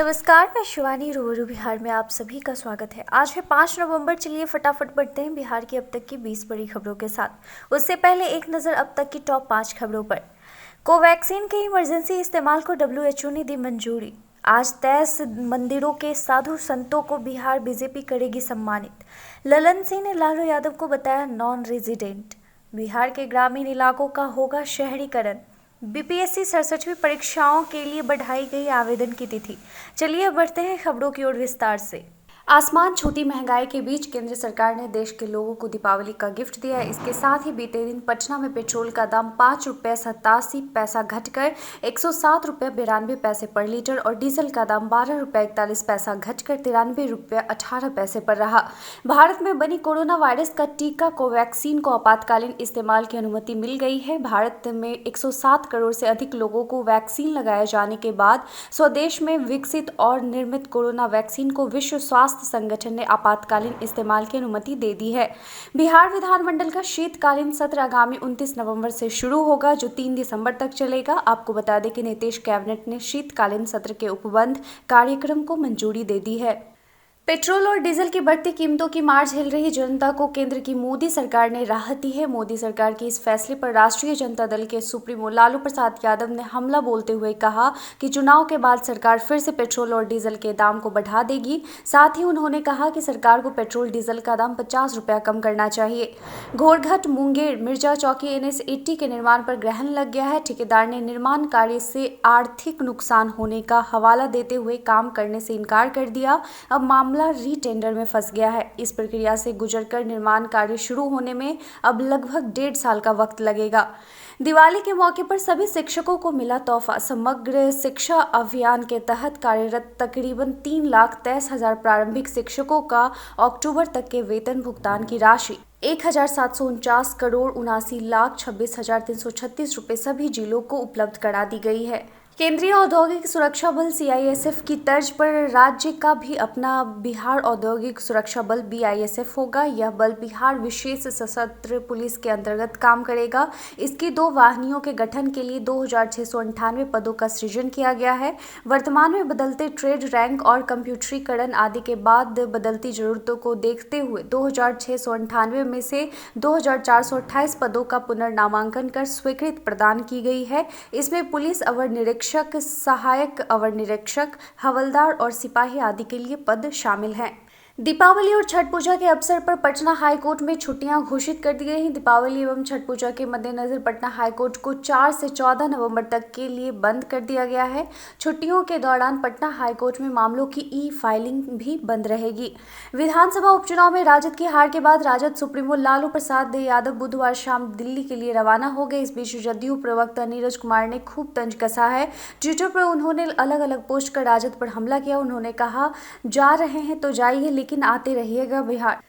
नमस्कार, मैं शिवानी। रूबरू बिहार में आप सभी का स्वागत है। आज है 5 नवंबर। चलिए फटाफट बढ़ते हैं बिहार की अब तक की 20 बड़ी खबरों के साथ। उससे पहले एक नज़र अब तक की टॉप 5 खबरों पर। कोवैक्सीन के इमरजेंसी इस्तेमाल को WHO ने दी मंजूरी। आज 23 मंदिरों के साधु संतों को बिहार बीजेपी करेगी सम्मानित। ललन सिंह ने लालू यादव को बताया नॉन रेजिडेंट। बिहार के ग्रामीण इलाकों का होगा शहरीकरण। बीपीएससी 67वीं परीक्षाओं के लिए बढ़ाई गई आवेदन की तिथि। चलिए अब बढ़ते हैं खबरों की ओर विस्तार से। आसमान छूती महंगाई के बीच केंद्र सरकार ने देश के लोगों को दीपावली का गिफ्ट दिया है। इसके साथ ही बीते दिन पटना में पेट्रोल का दाम 5 रुपये 87 पैसा घटकर 107 रुपये 92 पैसे पर लीटर और डीजल का दाम 12 रुपये 41 पैसा घटकर 93 रुपये 18 पैसे पर रहा। भारत में बनी कोरोना वायरस का टीका कोवैक्सीन को आपातकालीन इस्तेमाल की अनुमति मिल गई है। भारत में 107 करोड़ से अधिक लोगों को वैक्सीन लगाए जाने के बाद स्वदेश में विकसित और निर्मित कोरोना वैक्सीन को विश्व स्वास्थ्य संगठन ने आपातकालीन इस्तेमाल की अनुमति दे दी है। बिहार विधानमंडल का शीतकालीन सत्र आगामी 29 नवंबर से शुरू होगा, जो 3 दिसंबर तक चलेगा। आपको बता दें कि नीतीश कैबिनेट ने शीतकालीन सत्र के उपबंध कार्यक्रम को मंजूरी दे दी है। पेट्रोल और डीजल की बढ़ती कीमतों की मार झेल रही जनता को केंद्र की मोदी सरकार ने राहत दी है। मोदी सरकार के इस फैसले पर राष्ट्रीय जनता दल के सुप्रीमो लालू प्रसाद यादव ने हमला बोलते हुए कहा कि चुनाव के बाद सरकार फिर से पेट्रोल और डीजल के दाम को बढ़ा देगी। साथ ही उन्होंने कहा कि सरकार को पेट्रोल डीजल का दाम 50 रुपया कम करना चाहिए। घोड़घट मुंगेर मिर्जा चौकी NH80 के निर्माण पर ग्रहण लग गया है। ठेकेदार ने निर्माण कार्य से आर्थिक नुकसान होने का हवाला देते हुए काम करने से इनकार कर दिया। अब मामला री-टेंडर में फंस गया है। इस प्रक्रिया से गुजरकर निर्माण कार्य शुरू होने में अब लगभग 1.5 साल का वक्त लगेगा। दिवाली के मौके पर सभी शिक्षकों को मिला तोहफा। समग्र शिक्षा अभियान के तहत कार्यरत तकरीबन 3,23,000 प्रारंभिक शिक्षकों का अक्टूबर तक के वेतन भुगतान की राशि 1,749 करोड़ 79,26,336 रुपये सभी जिलों को उपलब्ध करा दी गई है। केंद्रीय औद्योगिक सुरक्षा बल CISF की तर्ज पर राज्य का भी अपना बिहार औद्योगिक सुरक्षा बल BISF होगा। यह बल बिहार विशेष सशस्त्र पुलिस के अंतर्गत काम करेगा। इसकी 2 वाहिनियों के गठन के लिए 2,698 पदों का सृजन किया गया है। वर्तमान में बदलते ट्रेड रैंक और कंप्यूटरीकरण आदि के बाद बदलती जरूरतों को देखते हुए 2,698 में से 2,428 पदों का पुनर्नामांकन कर स्वीकृति प्रदान की गई है। इसमें पुलिस अवर निरीक्षक, सहायक अवर निरीक्षक, हवलदार और सिपाही आदि के लिए पद शामिल हैं। दीपावली और छठ पूजा के अवसर पर पटना हाईकोर्ट में छुट्टियां घोषित कर दी गई हैं। दीपावली एवं छठ पूजा के मद्देनजर पटना हाईकोर्ट को 4 से 14 नवंबर तक के लिए बंद कर दिया गया है। छुट्टियों के दौरान पटना हाईकोर्ट में मामलों की ई-फाइलिंग भी बंद रहेगी। विधानसभा उपचुनाव में राजद की हार के बाद राजद सुप्रीमो लालू प्रसाद यादव बुधवार शाम दिल्ली के लिए रवाना हो गए। इस बीच जदयू प्रवक्ता नीरज कुमार ने खूब तंज कसा है। ट्विटर पर उन्होंने अलग अलग पोस्ट कर राजद पर हमला किया। उन्होंने कहा, जा रहे हैं तो जाइए, लेकिन आते रहिएगा बिहार।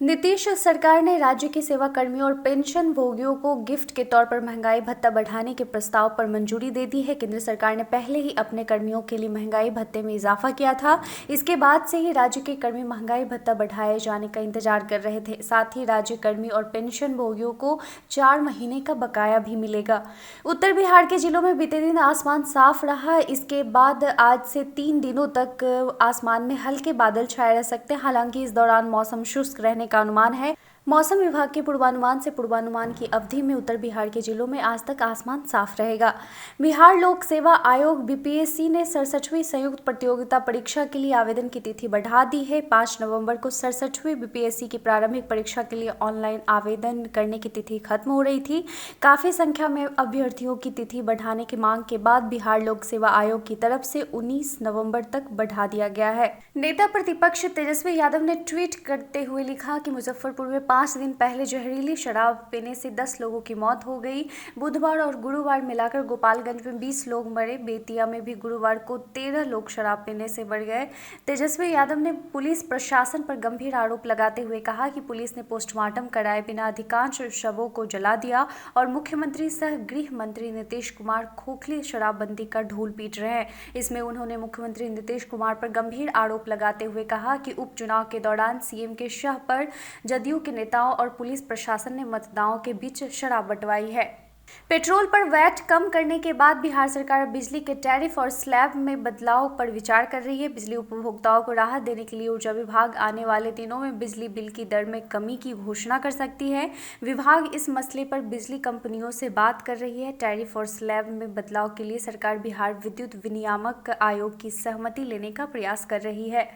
नीतीश सरकार ने राज्य के सेवा कर्मियों और पेंशन भोगियों को गिफ्ट के तौर पर महंगाई भत्ता बढ़ाने के प्रस्ताव पर मंजूरी दे दी है। केंद्र सरकार ने पहले ही अपने कर्मियों के लिए महंगाई भत्ते में इजाफा किया था। इसके बाद से ही राज्य के कर्मी महंगाई भत्ता बढ़ाए जाने का इंतजार कर रहे थे। साथ ही राज्य कर्मी और पेंशन भोगियों को 4 महीने का बकाया भी मिलेगा। उत्तर बिहार के जिलों में बीते दिन आसमान साफ रहा। इसके बाद आज से 3 दिनों तक आसमान में हल्के बादल छाए रह सकते हैं। हालांकि इस दौरान मौसम शुष्क रहने का अनुमान है। मौसम विभाग के पूर्वानुमान से पूर्वानुमान की अवधि में उत्तर बिहार के जिलों में आज तक आसमान साफ रहेगा। बिहार लोक सेवा आयोग BPSC ने 67वीं संयुक्त प्रतियोगिता परीक्षा के लिए आवेदन की तिथि बढ़ा दी है। 5 नवंबर को 67वीं BPSC की प्रारंभिक परीक्षा के लिए ऑनलाइन आवेदन करने की तिथि खत्म हो रही थी। काफी संख्या में अभ्यर्थियों की तिथि बढ़ाने की मांग के बाद बिहार लोक सेवा आयोग की तरफ से 19 नवंबर तक बढ़ा दिया गया है। नेता प्रतिपक्ष तेजस्वी यादव ने ट्वीट करते हुए लिखा कि मुजफ्फरपुर में 5 दिन पहले जहरीली शराब पीने से 10 लोगों की मौत हो गई। बुधवार और गुरुवार मिलाकर गोपालगंज में 20 लोग मरे। बेतिया में भी गुरुवार को 13 लोग शराब पीने से मर गए। तेजस्वी यादव ने पुलिस प्रशासन पर गंभीर आरोप लगाते हुए कहा कि पुलिस ने पोस्टमार्टम कराए बिना अधिकांश शवों को जला दिया और मुख्यमंत्री सह गृह मंत्री नीतीश कुमार खोखली शराबबंदी का ढोल पीट रहे हैं। इसमें उन्होंने मुख्यमंत्री नीतीश कुमार पर गंभीर आरोप लगाते हुए कहा कि उपचुनाव के दौरान CM के शह पर जदयू के नेताओं और पुलिस प्रशासन ने मतदाताओं के बीच शराब बंटवाई है। पेट्रोल पर वैट कम करने के बाद बिहार सरकार बिजली के टैरिफ और स्लैब में बदलाव पर विचार कर रही है। बिजली उपभोक्ताओं को राहत देने के लिए ऊर्जा विभाग आने वाले दिनों में बिजली बिल की दर में कमी की घोषणा कर सकती है। विभाग इस मसले पर बिजली कंपनियों से बात कर रही है। टैरिफ और स्लैब में बदलाव के लिए सरकार बिहार विद्युत विनियामक आयोग की सहमति लेने का प्रयास कर रही है।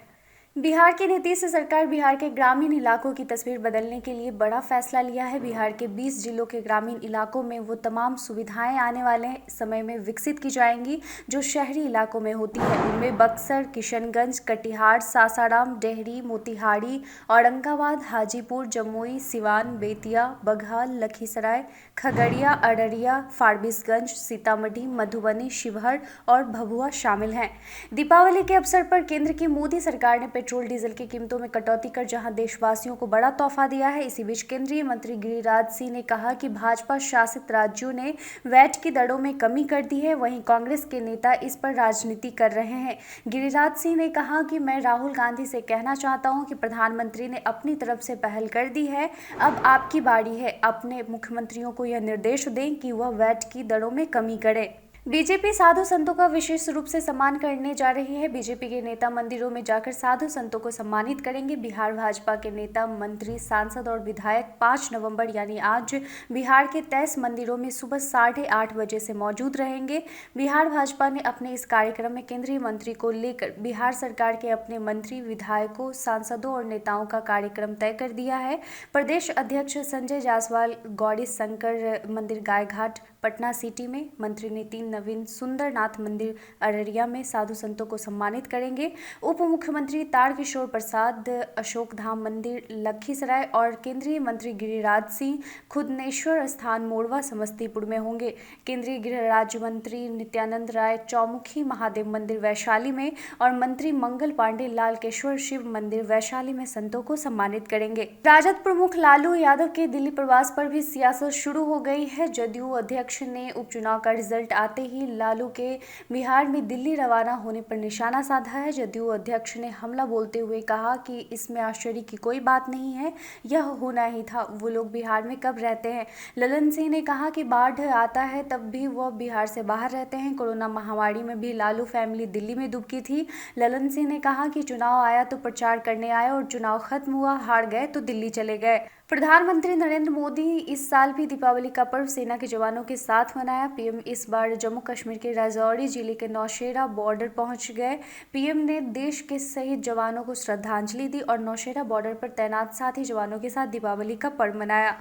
बिहार की नीतीश सरकार बिहार के ग्रामीण इलाकों की तस्वीर बदलने के लिए बड़ा फैसला लिया है। बिहार के 20 जिलों के ग्रामीण इलाकों में वो तमाम सुविधाएं आने वाले समय में विकसित की जाएंगी जो शहरी इलाकों में होती है। उनमें बक्सर, किशनगंज, कटिहार, सासाराम, डेहरी, मोतिहारी, औरंगाबाद, हाजीपुर, जमुई, सिवान, बेतिया, बगहा, लखीसराय, खगड़िया, अररिया, फारबिसगंज, सीतामढ़ी, मधुबनी, शिवहर और भभुआ शामिल हैं। दीपावली के अवसर पर केंद्र की मोदी सरकार ने पेट्रोल डीजल की कीमतों में कटौती कर जहां देशवासियों को बड़ा तोहफा दिया है। इसी बीच केंद्रीय मंत्री गिरिराज सिंह ने कहा कि भाजपा शासित राज्यों ने वैट की दरों में कमी कर दी है, वहीं कांग्रेस के नेता इस पर राजनीति कर रहे हैं। गिरिराज सिंह ने कहा कि मैं राहुल गांधी से कहना चाहता हूं कि प्रधानमंत्री ने अपनी तरफ से पहल कर दी है, अब आपकी बारी है। अपने मुख्यमंत्रियों को यह निर्देश दें कि वह वैट की दरों में कमी करें। बीजेपी साधु संतों का विशेष रूप से सम्मान करने जा रही है। बीजेपी के नेता मंदिरों में जाकर साधु संतों को सम्मानित करेंगे। बिहार भाजपा के नेता, मंत्री, सांसद और विधायक 5 नवंबर यानी आज बिहार के 23 मंदिरों में सुबह 8:30 बजे से मौजूद रहेंगे। बिहार भाजपा ने अपने इस कार्यक्रम में केंद्रीय मंत्री को लेकर बिहार सरकार के अपने मंत्री, विधायकों, सांसदों और नेताओं का कार्यक्रम तय कर दिया है। प्रदेश अध्यक्ष संजय जायसवाल गौरी शंकर मंदिर गायघाट पटना सिटी में, मंत्री नितिन नवीन सुंदरनाथ मंदिर अररिया में साधु संतों को सम्मानित करेंगे। उप मुख्यमंत्री तारकिशोर प्रसाद अशोक धाम मंदिर लखीसराय और केंद्रीय मंत्री गिरिराज सिंह खुदनेश्वर स्थान मोड़वा समस्तीपुर में होंगे। केंद्रीय गृह राज्य मंत्री नित्यानंद राय चौमुखी महादेव मंदिर वैशाली में और मंत्री मंगल पांडे लालकेश्वर शिव मंदिर वैशाली में संतों को सम्मानित करेंगे। राजद प्रमुख लालू यादव के दिल्ली प्रवास पर भी सियासत शुरू हो गई है। जदयू अध्यक्ष ने उपचुनाव का रिजल्ट आते ही लालू के बिहार में दिल्ली रवाना होने पर निशाना साधा है। जदयू अध्यक्ष ने हमला बोलते हुए कहा कि इसमें आश्चर्य की कोई बात नहीं है, यह होना ही था। वो लोग बिहार में कब रहते हैं? ललन सिंह ने कहा कि बाढ़ आता है तब भी वह बिहार से बाहर रहते हैं। कोरोना महामारी में भी लालू फैमिली दिल्ली में दुबकी थी। ललन सिंह ने कहा कि चुनाव आया तो प्रचार करने आए और चुनाव खत्म हुआ, हार गए तो दिल्ली चले गए। प्रधानमंत्री नरेंद्र मोदी इस साल भी दीपावली का पर्व सेना के जवानों के साथ मनाया। पीएम इस बार जम्मू कश्मीर के राजौरी जिले के नौशेरा बॉर्डर पहुंच गए। पीएम ने देश के शहीद जवानों को श्रद्धांजलि दी और नौशेरा बॉर्डर पर तैनात साथी जवानों के साथ दीपावली का पर्व मनाया।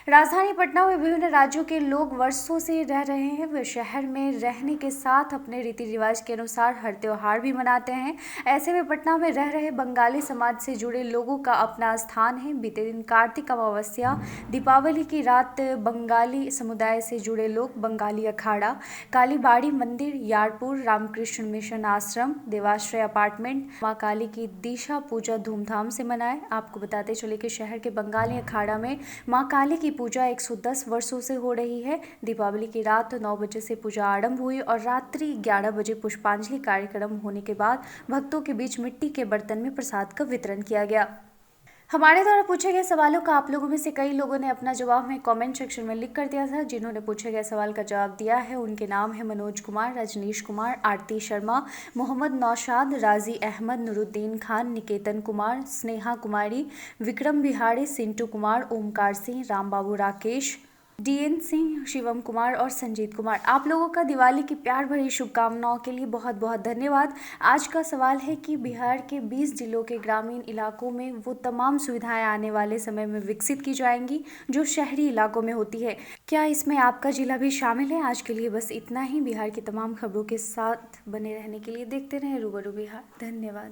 राजधानी पटना में विभिन्न राज्यों के लोग वर्षों से रह रहे हैं। वे शहर में रहने के साथ अपने रीति रिवाज के अनुसार हर त्योहार भी मनाते हैं। ऐसे में पटना में रह रहे बंगाली समाज से जुड़े लोगों का अपना स्थान है। बीते दिन कार्तिक अमावस्या दीपावली की रात बंगाली समुदाय से जुड़े लोग बंगाली अखाड़ा, कालीबाड़ी मंदिर, यारपुर रामकृष्ण मिशन आश्रम, देवाश्रय अपार्टमेंट, मां काली की दिशा पूजा धूमधाम से मनाए। आपको बताते चले कि शहर के बंगाली अखाड़ा में मां काली की पूजा 110 वर्षों से हो रही है। दीपावली की रात 9 बजे से पूजा आरंभ हुई और रात्रि 11 बजे पुष्पांजलि कार्यक्रम होने के बाद भक्तों के बीच मिट्टी के बर्तन में प्रसाद का वितरण किया गया। हमारे द्वारा पूछे गए सवालों का आप लोगों में से कई लोगों ने अपना जवाब में कमेंट सेक्शन में लिख कर दिया था। जिन्होंने पूछे गए सवाल का जवाब दिया है उनके नाम है मनोज कुमार, रजनीश कुमार, आरती शर्मा, मोहम्मद नौशाद, राजी अहमद, नूरुद्दीन खान, निकेतन कुमार, स्नेहा कुमारी, विक्रम बिहारी, सिंटू कुमार, ओमकार सिंह, रामबाबू राकेश, डीएन सिंह, शिवम कुमार और संजीत कुमार। आप लोगों का दिवाली की प्यार भरी शुभकामनाओं के लिए बहुत बहुत धन्यवाद। आज का सवाल है कि बिहार के 20 जिलों के ग्रामीण इलाकों में वो तमाम सुविधाएं आने वाले समय में विकसित की जाएंगी जो शहरी इलाकों में होती है। क्या इसमें आपका जिला भी शामिल है? आज के लिए बस इतना ही। बिहार की तमाम खबरों के साथ बने रहने के लिए देखते रहें रूबरू बिहार। धन्यवाद।